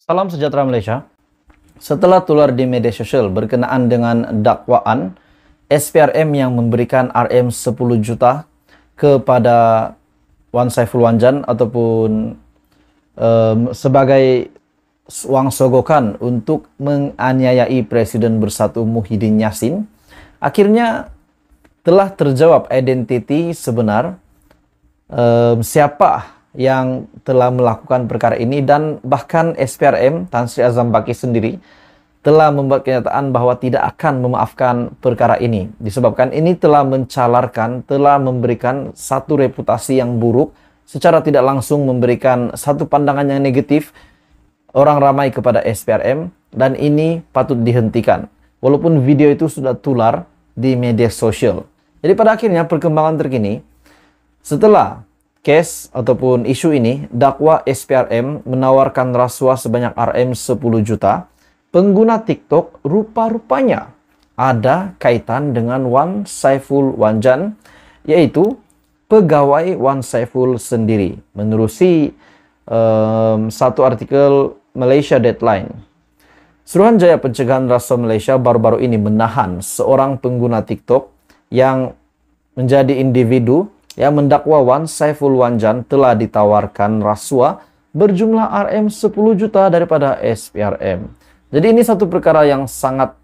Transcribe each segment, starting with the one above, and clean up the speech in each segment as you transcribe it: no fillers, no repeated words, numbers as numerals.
Salam sejahtera Malaysia. Setelah tular di media sosial berkenaan dengan dakwaan SPRM yang memberikan RM 10 juta kepada Wan Saiful Wanjan ataupun sebagai wang sogokan untuk menganiayai Presiden Bersatu Muhyiddin Yassin, akhirnya telah terjawab identiti sebenar siapa yang telah melakukan perkara ini, dan bahkan SPRM Tan Sri Azam Baki sendiri telah membuat kenyataan bahwa tidak akan memaafkan perkara ini disebabkan ini telah mencalarkan, telah memberikan satu reputasi yang buruk, secara tidak langsung memberikan satu pandangan yang negatif orang ramai kepada SPRM, dan ini patut dihentikan walaupun video itu sudah tular di media sosial. Jadi pada akhirnya perkembangan terkini setelah kes ataupun isu ini, dakwa SPRM menawarkan rasuah sebanyak RM 10 juta. Pengguna TikTok rupa-rupanya ada kaitan dengan Wan Saiful Wanjan, yaitu pegawai Wan Saiful sendiri. Menerusi satu artikel Malaysia Deadline, Suruhanjaya Pencegahan Rasuah Malaysia baru-baru ini menahan seorang pengguna TikTok yang menjadi individu yang mendakwa Wan Saiful Wanjan telah ditawarkan rasuah berjumlah RM 10 juta daripada SPRM. Jadi ini satu perkara yang sangat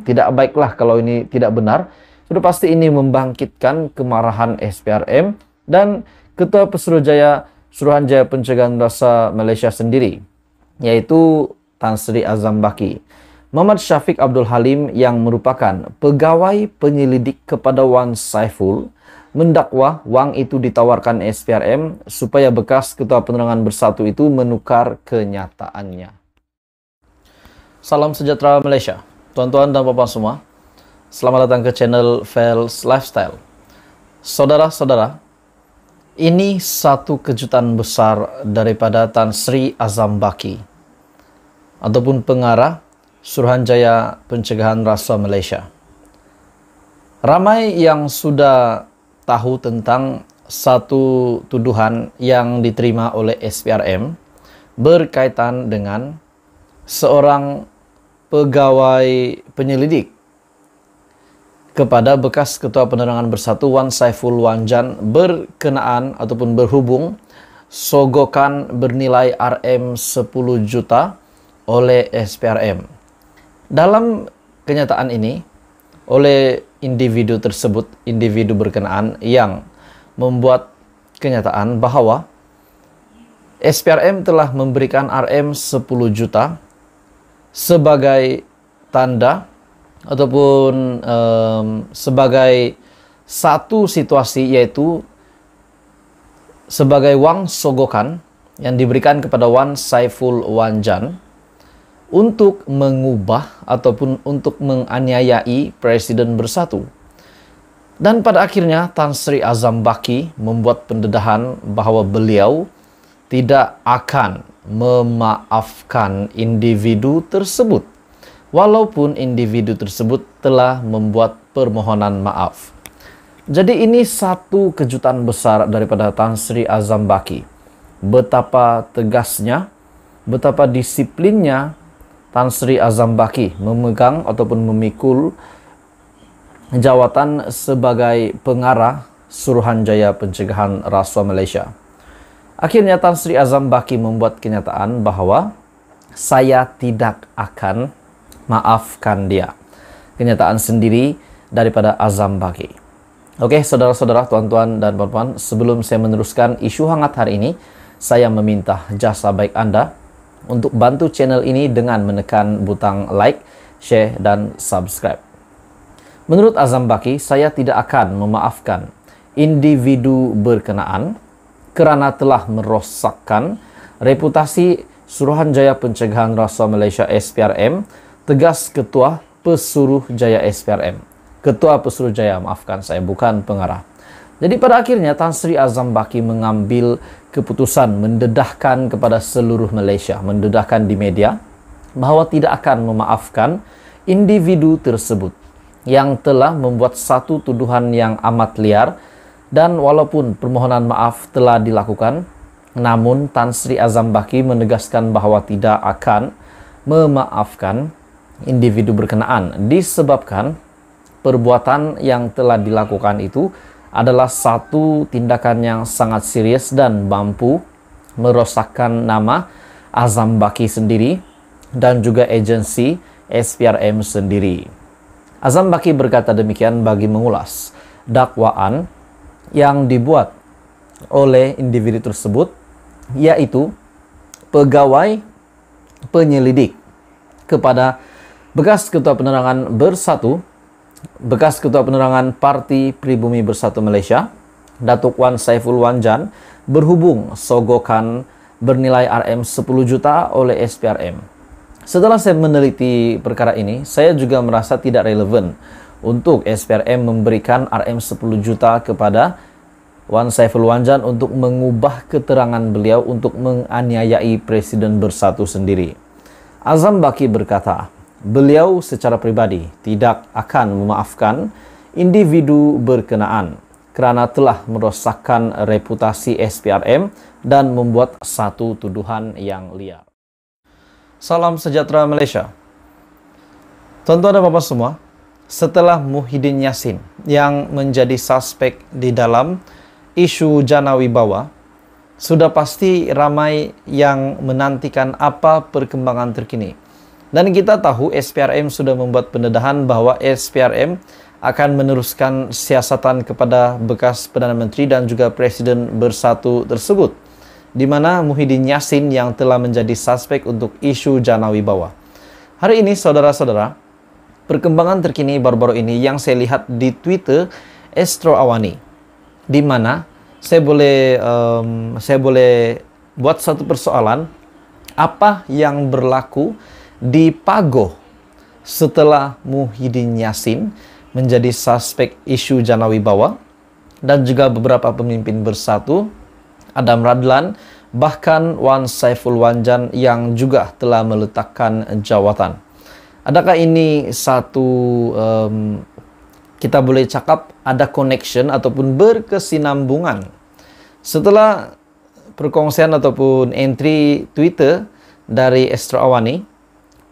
tidak baiklah kalau ini tidak benar. Sudah pasti ini membangkitkan kemarahan SPRM dan Ketua Pesuruhjaya Suruhanjaya Pencegahan Rasuah Malaysia sendiri, yaitu Tan Sri Azam Baki. Muhammad Syafiq Abdul Halim yang merupakan pegawai penyelidik kepada Wan Saiful mendakwa wang itu ditawarkan SPRM supaya bekas Ketua Penerangan Bersatu itu menukar kenyataannya. Salam sejahtera Malaysia, tuan-tuan dan puan semua. Selamat datang ke channel Fels Lifestyle. Saudara-saudara, ini satu kejutan besar daripada Tan Sri Azam Baki ataupun pengarah Suruhanjaya Pencegahan Rasuah Malaysia. Ramai yang sudah tahu tentang satu tuduhan yang diterima oleh SPRM berkaitan dengan seorang pegawai penyelidik kepada bekas Ketua Penerangan Bersatu Wan Saiful Wanjan berkenaan ataupun berhubung sogokan bernilai RM 10 juta oleh SPRM. Dalam kenyataan ini, oleh individu tersebut, individu berkenaan yang membuat kenyataan bahwa SPRM telah memberikan RM 10 juta sebagai tanda ataupun sebagai satu situasi, yaitu sebagai wang sogokan yang diberikan kepada Wan Saiful Wanjan untuk mengubah ataupun untuk menganiayai Presiden Bersatu. Dan pada akhirnya Tan Sri Azam Baki membuat pendedahan bahwa beliau tidak akan memaafkan individu tersebut walaupun individu tersebut telah membuat permohonan maaf. Jadi ini satu kejutan besar daripada Tan Sri Azam Baki. Betapa tegasnya, betapa disiplinnya Tan Sri Azam Baki memegang ataupun memikul jawatan sebagai pengarah Suruhanjaya Pencegahan Rasuah Malaysia. Akhirnya Tan Sri Azam Baki membuat kenyataan bahwa saya tidak akan maafkan dia. Kenyataan sendiri daripada Azam Baki. Oke, saudara-saudara, tuan-tuan dan puan-puan, sebelum saya meneruskan isu hangat hari ini, saya meminta jasa baik Anda untuk bantu channel ini dengan menekan butang like, share, dan subscribe. Menurut Azam Baki, saya tidak akan memaafkan individu berkenaan kerana telah merosakkan reputasi Suruhanjaya Pencegahan Rasuah Malaysia SPRM, tegas Ketua Pesuruhjaya SPRM. Ketua Pesuruhjaya, maafkan saya, bukan pengarah. Jadi pada akhirnya Tan Sri Azam Baki mengambil keputusan mendedahkan kepada seluruh Malaysia, mendedahkan di media bahwa tidak akan memaafkan individu tersebut yang telah membuat satu tuduhan yang amat liar, dan walaupun permohonan maaf telah dilakukan Namun Tan Sri Azambaki menegaskan bahwa tidak akan memaafkan individu berkenaan disebabkan perbuatan yang telah dilakukan itu adalah satu tindakan yang sangat serius dan mampu merosakkan nama Azambaki sendiri dan juga agensi SPRM sendiri. Azambaki berkata demikian bagi mengulas dakwaan yang dibuat oleh individu tersebut, yaitu pegawai penyelidik kepada bekas Ketua Penerangan Bersatu, bekas Ketua Penerangan Parti Pribumi Bersatu Malaysia, Datuk Wan Saiful Wanjan, berhubung sogokan bernilai RM 10 juta oleh SPRM. Setelah saya meneliti perkara ini, saya juga merasa tidak relevan untuk SPRM memberikan RM 10 juta kepada Wan Saiful Wanjan untuk mengubah keterangan beliau untuk menganiayai Presiden Bersatu sendiri. Azambaki berkata, beliau secara pribadi tidak akan memaafkan individu berkenaan kerana telah merosakkan reputasi SPRM dan membuat satu tuduhan yang liar. Salam sejahtera Malaysia. Tuan-tuan dan puan semua, setelah Muhyiddin Yassin yang menjadi suspek di dalam isu Jana Wibawa, sudah pasti ramai yang menantikan apa perkembangan terkini. Dan kita tahu SPRM sudah membuat pendedahan bahwa SPRM akan meneruskan siasatan kepada bekas Perdana Menteri dan juga Presiden Bersatu tersebut, di mana Muhyiddin Yassin yang telah menjadi suspek untuk isu Jana Wibawa. Hari ini, saudara-saudara, perkembangan terkini baru-baru ini yang saya lihat di Twitter Astro Awani, di mana saya boleh buat satu persoalan, apa yang berlaku di Pagoh setelah Muhyiddin Yassin menjadi suspek isu Jana Wibawa dan juga beberapa pemimpin Bersatu, Adam Radlan, bahkan Wan Saiful Wanjan yang juga telah meletakkan jawatan. Adakah ini satu, kita boleh cakap ada connection ataupun berkesinambungan? Setelah perkongsian ataupun entry Twitter dari Astro Awani,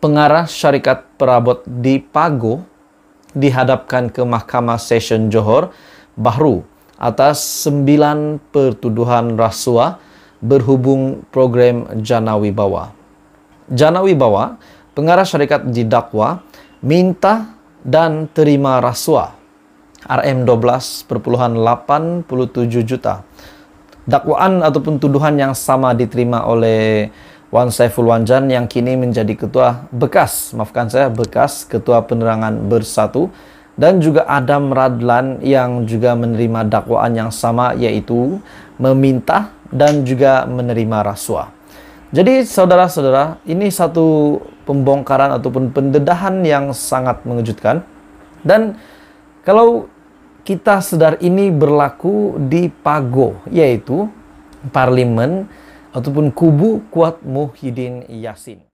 pengarah syarikat perabot di Pagoh dihadapkan ke Mahkamah Session Johor Bahru atas 9 pertuduhan rasuah berhubung program Jana Wibawa. Jana Wibawa, pengarah syarikat didakwa minta dan terima rasuah RM 12,87 juta. Dakwaan ataupun tuduhan yang sama diterima oleh Wan Saiful Wanjan yang kini menjadi bekas Ketua Penerangan Bersatu, dan juga Adam Radlan yang juga menerima dakwaan yang sama, yaitu meminta dan juga menerima rasuah. Jadi saudara-saudara, ini satu pembongkaran ataupun pendedahan yang sangat mengejutkan. Dan kalau kita sedar ini berlaku di Pagoh, yaitu parlimen ataupun kubu kuat Muhyiddin Yassin.